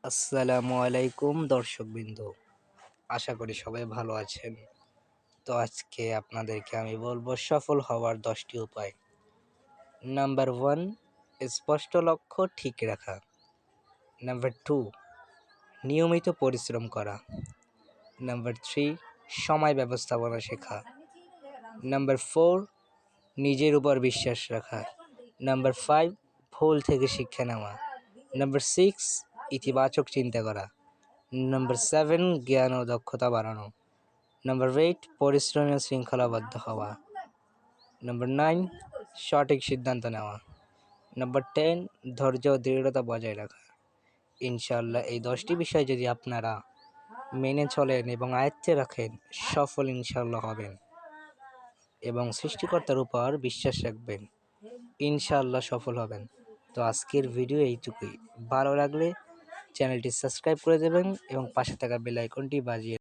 আসসালামু আলাইকুম দর্শকবৃন্দ, আশা করি সবাই ভালো আছেন। তো আজকে আপনাদেরকে আমি বলবো সফল হওয়ার 10টি উপায়। নাম্বার 1, স্পষ্ট লক্ষ্য ঠিক রাখা। নাম্বার 2, নিয়মিত পরিশ্রম করা। নাম্বার 3, সময় ব্যবস্থাপনা শেখা। নাম্বার 4, নিজের উপর বিশ্বাস রাখা। নাম্বার 5, ভুল থেকে শিক্ষা নেওয়া। নাম্বার 6, ইতিবাচক চিন্তা করা। নাম্বার 7, জ্ঞান ও দক্ষতা বাড়ানো। নাম্বার 8, পরিশ্রমী ও শৃঙ্খলাবদ্ধ হওয়া। নাম্বার 9, সঠিক সিদ্ধান্ত নেওয়া। নাম্বার 10, ধৈর্য ও দৃঢ়তা বজায় রাখা। ইনশাআল্লাহ এই 10টি বিষয় যদি আপনারা মেনে চলেন এবং আয়ত্তে রাখেন, সফল ইনশাআল্লাহ হবেন এবং সৃষ্টিকর্তার উপর বিশ্বাস রাখবেন, ইনশাআল্লাহ সফল হবেন। তো আজকের ভিডিও এইটুকুই। ভালো লাগলে চ্যানেলটি সাবস্ক্রাইব করে দেবেন এবং পাশে থাকা বেল আইকনটি বাজিয়ে